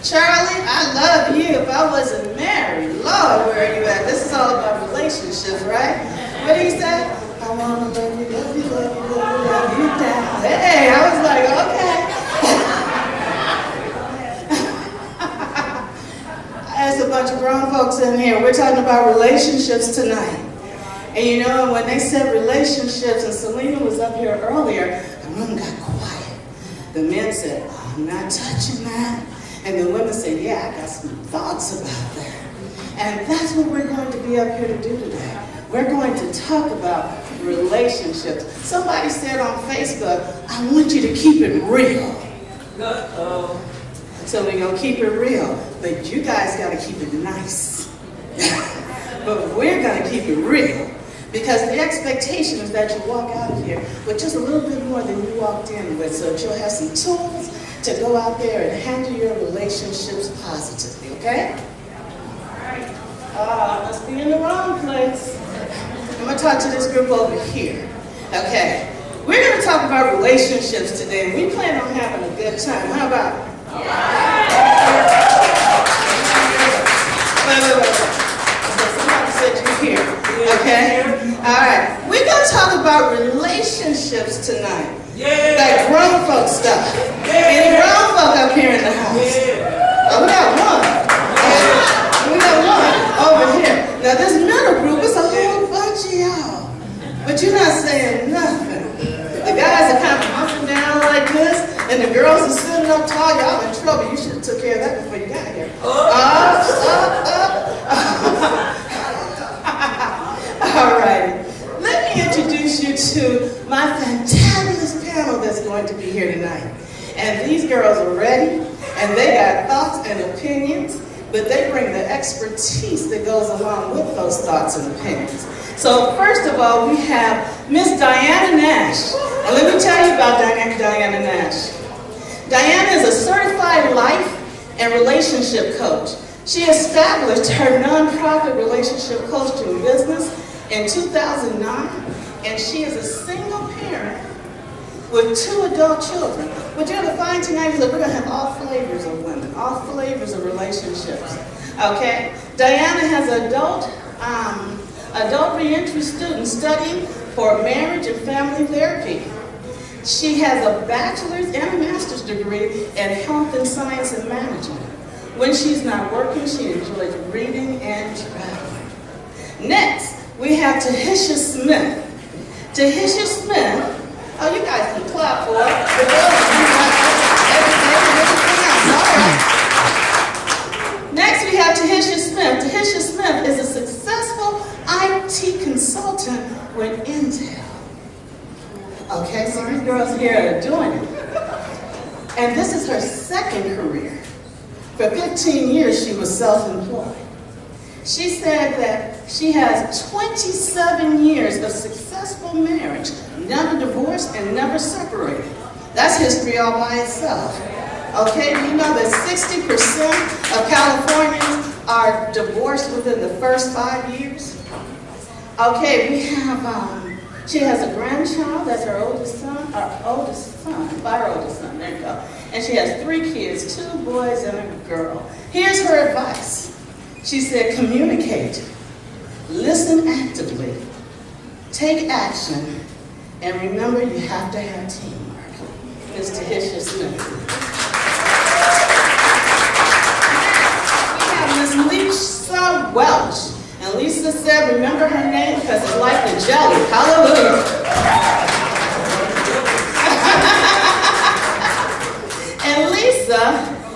Charlie, I love you. If I wasn't married, Lord, where are you at? This is all about relationships, right? What do you say? I want to love you, love you, love you, love you, love you down. Hey, I was like, okay. There's a bunch of grown folks in here. We're talking about relationships tonight. And you know, when they said relationships, and Selena was up here earlier, the room got quiet. The men said, oh, I'm not touching that. And the women said, yeah, I got some thoughts about that. And that's what we're going to be up here to do today. We're going to talk about relationships. Somebody said on Facebook, I want you to keep it real. Uh-oh. So we're going to keep it real. But you guys got to keep it nice. But we're going to keep it real. Because the expectation is that you walk out of here with just a little bit more than you walked in with, so that you'll have some tools to go out there and handle your relationships positively, okay? Must be in the wrong place. I'm going to talk to this group over here, okay? We're going to talk about relationships today, and we plan on having a good time. How about it? Wait. Somebody said you're here, okay? All right. We're going to talk about relationships tonight. Yeah. Like grown folk stuff. Yeah. Any grown folk up here in the house? Yeah. Oh, we got one. Yeah. We got one over here. Now this middle group is a whole bunch of y'all. But you're not saying nothing. The guys are kind of humping down like this, and the girls are sitting up tall. Y'all in trouble. You should have took care of that before you got here. All right. Let me introduce you to my fantabulous panel that's going to be here tonight. And these girls are ready, and they got thoughts and opinions, but they bring the expertise that goes along with those thoughts and opinions. So first of all, we have Miss Diana Nash. And let me tell you about Diana Nash. Diana is a certified life and relationship coach. She established her nonprofit relationship coaching business in 2009, and she is a single parent with 2 adult children. What you're going to find tonight is that we're going to have all flavors of women, all flavors of relationships. Okay? Diana has adult reentry students studying for marriage and family therapy. She has a bachelor's and a master's degree in health and science and management. When she's not working, she enjoys reading and traveling. Next, we have Tahisha Smith. Tahisha Smith, oh, you guys can clap for her. The girls do everything else. All right. Next, we have Tahisha Smith. Tahisha Smith is a successful IT consultant with Intel. Okay, so these girls here are doing it. And this is her second career. For 15 years, she was self-employed. She said that she has 27 years of successful marriage, never divorced and never separated. That's history all by itself. Okay, you know that 60% of Californians are divorced within the first 5 years? Okay, we have, she has a grandchild, that's her oldest son, by her oldest son, there you go. And she has 3 kids, 2 boys and a girl. Here's her advice. She said, communicate, listen actively, take action, and remember you have to have teamwork. Ms. Tahisha Smith. We have Ms. Lisa Welch. And Lisa said, remember her name because it's like the jelly. Hallelujah. And Lisa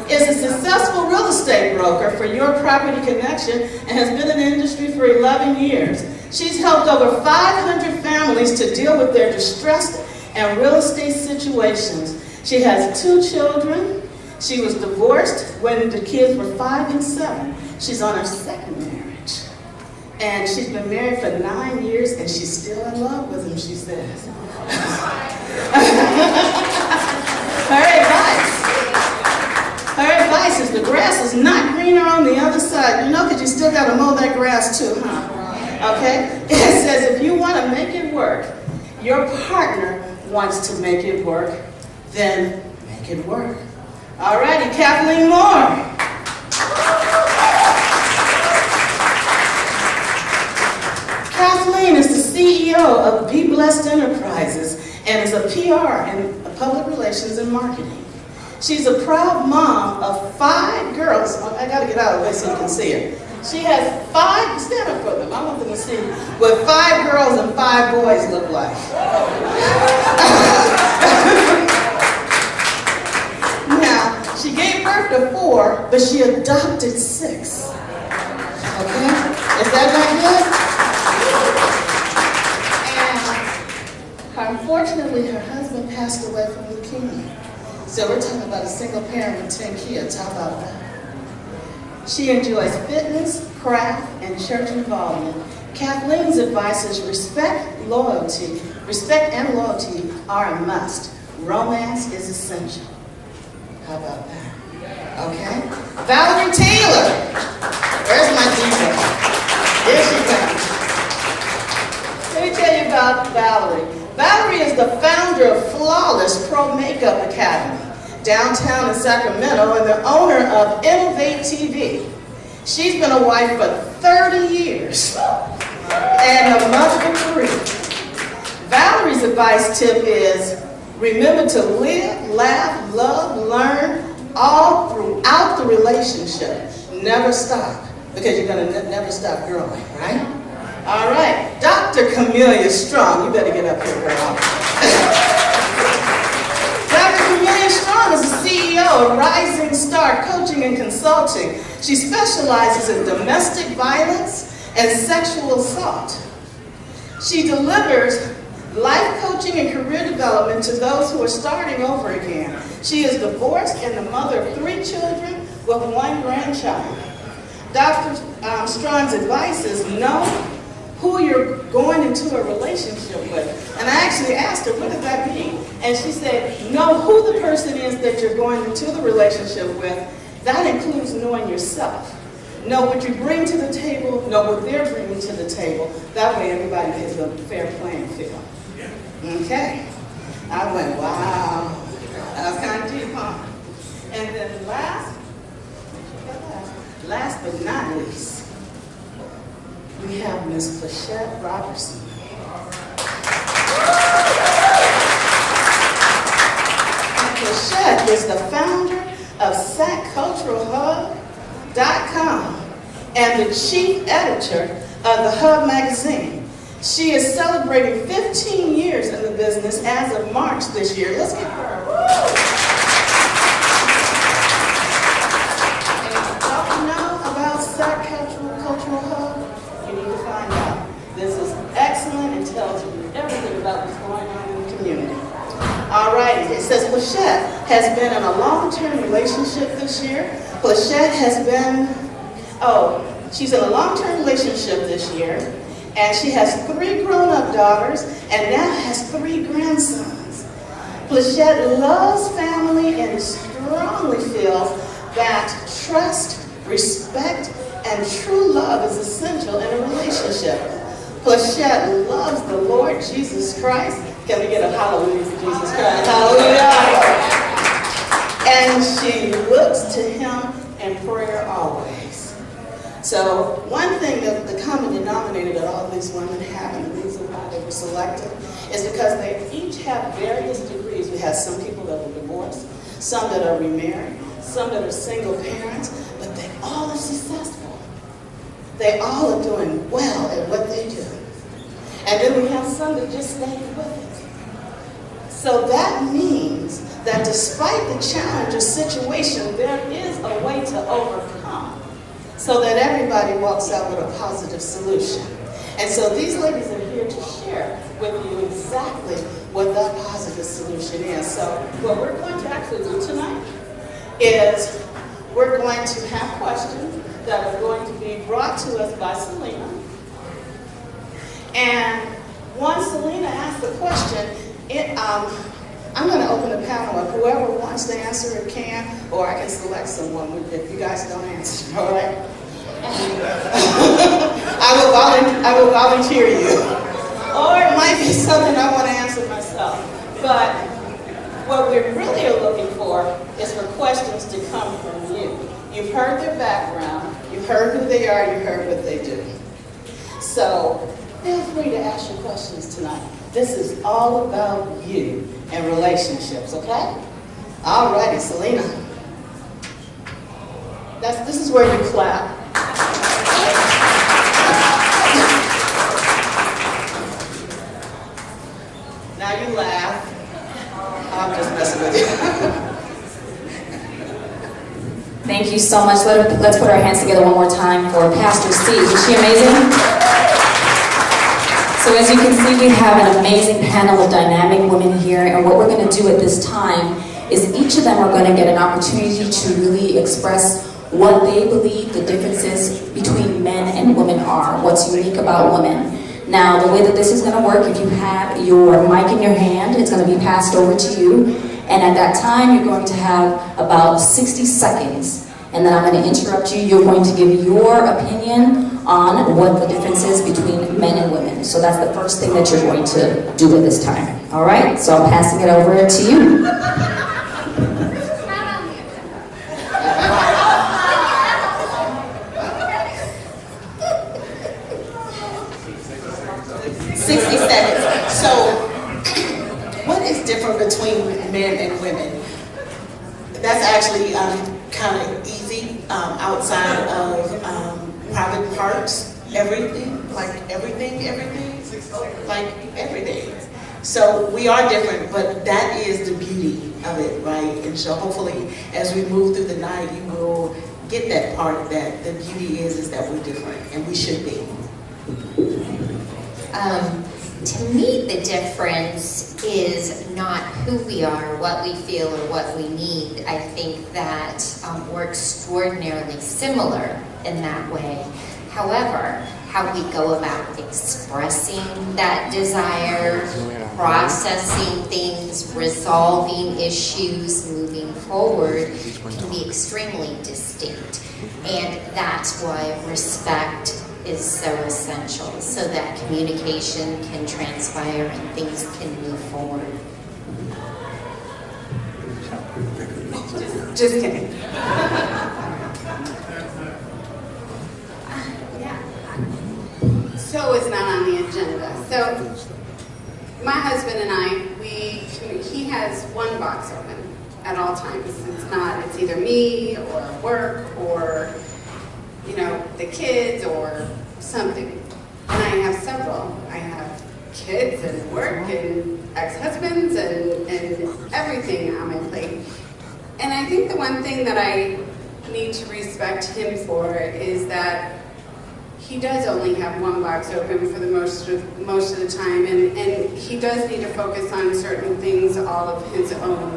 is a successful real estate broker for Your Property Connection and has been in the industry for 11 years. She's helped over 500 families to deal with their distressed and real estate situations. She has 2 children. She was divorced when the kids were 5 and 7. She's on her second marriage. And she's been married for 9 years and she's still in love with him, she says. Her advice is the grass is not greener on the other side. You know, because you still got to mow that grass too, huh? Okay? It says if you want to make it work, your partner wants to make it work, then make it work. All righty, Kathleen Moore. PR and public relations and marketing. She's a proud mom of 5 girls. Oh, I gotta get out of the way so you can see her. She has 5, stand up for them, I want them to see what 5 girls and 5 boys look like. Now, she gave birth to 4, but she adopted 6. Okay? Is that not good? And unfortunately, her husband passed away from leukemia. So we're talking about a single parent with 10 kids. How about that? She enjoys fitness, craft, and church involvement. Kathleen's advice is respect and loyalty are a must. Romance is essential. How about that? Okay? Valerie Taylor. Where's my diva? Here she comes. Let me tell you about Valerie. Valerie is the founder of Flawless Pro Makeup Academy, downtown in Sacramento, and the owner of Innovate TV. She's been a wife for 30 years and a mother of 3. Valerie's advice tip is remember to live, laugh, love, learn all throughout the relationship. Never stop, because you're going to never stop growing, right? All right, Dr. Camelia Strong, you better get up here, girl. Dr. Camelia Strong is the CEO of Rising Star Coaching and Consulting. She specializes in domestic violence and sexual assault. She delivers life coaching and career development to those who are starting over again. She is divorced and the mother of 3 children with 1 grandchild. Dr. Strong's advice is know who you're going into a relationship with. And I actually asked her, what does that mean? And she said, know who the person is that you're going into the relationship with. That includes knowing yourself. Know what you bring to the table, know what they're bringing to the table. That way everybody has a fair playing field. Okay. I went, wow. That was kind of deep, huh? And then last but not least, we have Ms. Flechette Robertson. Flechette is the founder of SacCulturalHub.com and the chief editor of the Hub magazine. She is celebrating 15 years in the business as of March this year. Let's give her a woo! And if you don't know about SacCultural Hub, you need to find out. This is excellent and tells you everything about what's going on in the community. All righty, it says Flechette has been in a long-term relationship this year. Flechette has been, she's in a long-term relationship this year, and she has 3 grown-up daughters and now has 3 grandsons. Flechette loves family and strongly feels that trust, respect, and true love is essential in a relationship. Flechette loves the Lord Jesus Christ. Can we get a hallelujah for Jesus Christ? Hallelujah! And she looks to him in prayer always. So one thing that the common denominator that all these women have, and the reason why they were selected, is because they each have various degrees. We have some people that are divorced, some that are remarried, some that are single parents, but they all are successful. They all are doing well at what they do. And then we have some that just stay with it. So that means that despite the challenge or situation, there is a way to overcome so that everybody walks out with a positive solution. And so these ladies are here to share with you exactly what that positive solution is. So what we're going to actually do tonight is we're going to have questions that are going to be brought to us by Selena. And once Selena asks the question, I'm going to open the panel up. Whoever wants to answer it can, or I can select someone if you guys don't answer, all right? I will volunteer you. Or it might be something I want to answer myself. But what we really are looking for is for questions to come from you. You've heard their background, you've heard who they are, you've heard what they do. So feel free to ask your questions tonight. This is all about you and relationships, okay? All righty, Selena. This is where you clap. Now you laugh. I'm just messing with you. Thank you so much. Let's put our hands together one more time for Pastor C. Is she amazing? So as you can see, we have an amazing panel of dynamic women here, and what we're going to do at this time is each of them are going to get an opportunity to really express what they believe the differences between men and women are, what's unique about women. Now, the way that this is going to work, if you have your mic in your hand, it's going to be passed over to you, and at that time, you're going to have about 60 seconds, and then I'm going to interrupt you. You're going to give your opinion on what the difference is between men and women. So that's the first thing that you're going to do at this time. All right? So I'm passing it over to you. Between men and women. That's actually kind of easy outside of private parts. Everything. So we are different, but that is the beauty of it, right? And so hopefully as we move through the night, you will get that part that the beauty is that we're different, and we should be. To me, the difference is not who we are, what we feel, or what we need. I think that we're extraordinarily similar in that way. However, how we go about expressing that desire, processing things, resolving issues, moving forward can be extremely distinct. And that's why respect is so essential, so that communication can transpire and things can move forward. Just kidding. Yeah. So it's not on the agenda. So my husband and I, he has one box open at all times. It's either me or work or the kids or something. And I have several. I have kids and work and ex-husbands and everything on my plate. And I think the one thing that I need to respect him for is that he does only have one box open for the most of the time, and he does need to focus on certain things all of his own.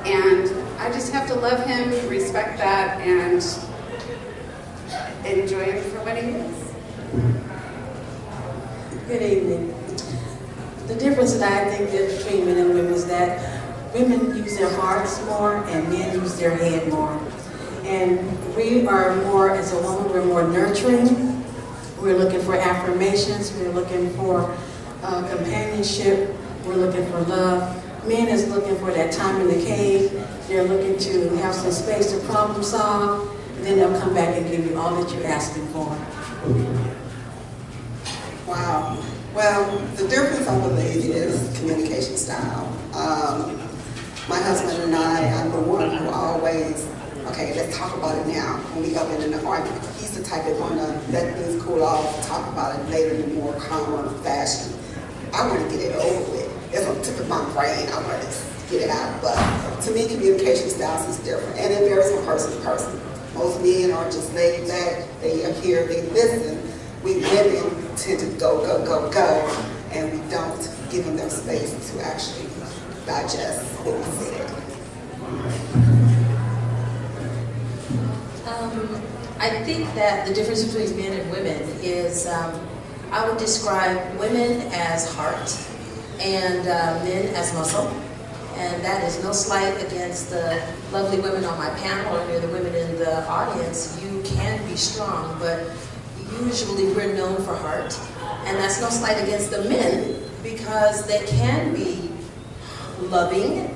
And I just have to love him, respect that, and enjoy him for what he is. Good evening. The difference that I think that between men and women is that women use their hearts more and men use their head more. And we are more, as a woman, we're more nurturing. We're looking for affirmations. We're looking for companionship. We're looking for love. Men is looking for that time in the cave. They're looking to have some space to problem solve. And then they'll come back and give you all that you're asking for. Wow. Well, the difference I believe is communication style. My husband and I'm the one who always, okay, let's talk about it now when we up in an argument. He's the type that want to let things cool off, talk about it later in a more calmer fashion. I want to get it over with. It's on the tip of my brain. I want to get it out. But to me, communication styles is different. And it varies from person to person. Most men are just laid back. They are here, they listen. We women tend to go, and we don't give them space to actually digest what we said. I think that the difference between men and women is, I would describe women as heart and men as muscle. And that is no slight against the lovely women on my panel or the women in the audience. You can be strong, but usually we're known for heart. And that's no slight against the men because they can be loving,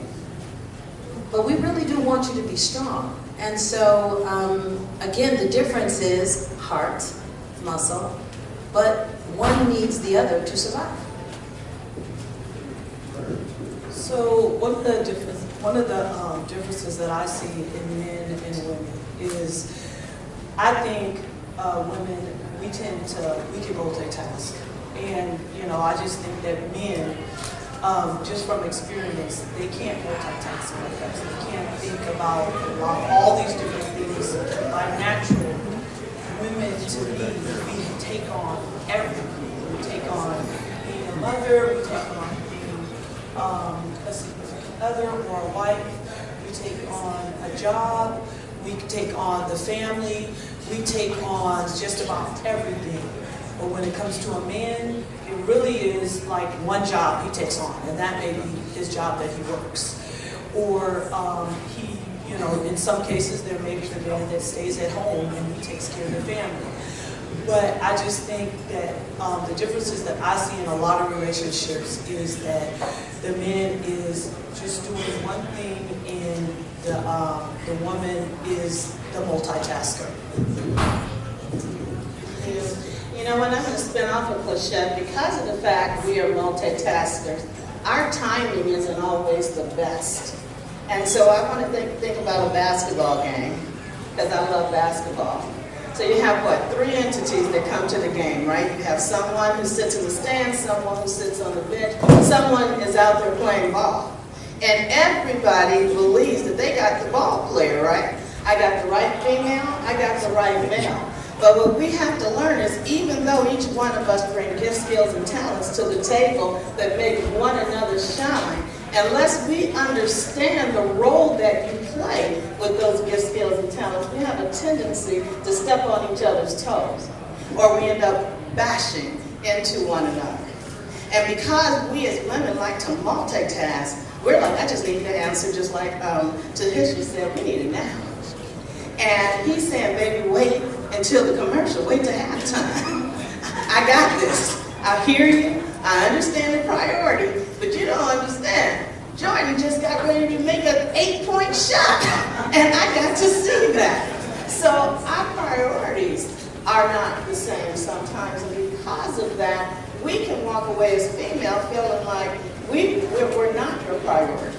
but we really do want you to be strong. And so, again, the difference is heart, muscle, but one needs the other to survive. So one of the differences that I see in men and women is, I think women, we can multitask. And, I just think that men, just from experience, they can't multitask like us. They can't think about all these different things by natural. Women, to me, we take on everything. We take on being a mother, we take on being a significant other or a wife, we take on a job, we take on the family, we take on just about everything. But when it comes to a man, it really is like one job he takes on, and that may be his job that he works. Or he, in some cases, there may be the man that stays at home and he takes care of the family. But I just think that the differences that I see in a lot of relationships is that the man is just doing one thing and the woman is the multitasker. When I'm going to spin off of Plachette, because of the fact we are multitaskers, our timing isn't always the best. And so I want to think about a basketball game, because I love basketball. So you have, 3 entities that come to the game, right? You have someone who sits in the stands, someone who sits on the bench, someone is out there playing ball. And everybody believes that they got the ball player, right? I got the right female, I got the right male. But what we have to learn is, even though each one of us bring gifts, skills, and talents to the table that make one another shine, unless we understand the role that you play with those gifts, skills, and talents, we have a tendency to step on each other's toes, or we end up bashing into one another. And because we as women like to multitask, we're like, I just need the answer, just like Tahisha said, we need it now. And he's saying, baby, wait until the commercial, wait till halftime. I got this. I hear you. I understand the priority, but you don't understand. Jordan just got ready to make an 8-point shot, and I got to see that. So our priorities are not the same sometimes, and because of that, we can walk away as female feeling like we're not your priority.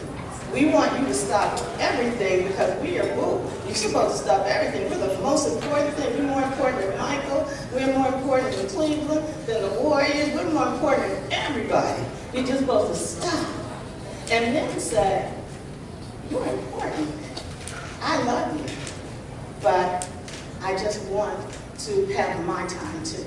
We want you to stop everything because we are woo. You're supposed to stop everything. We're the most important thing. We're more important than Michael. We're more important than Cleveland, than the Warriors. We're more important than everybody. You're just supposed to stop. And then say, you're important. I love you. But I just want to have my time too.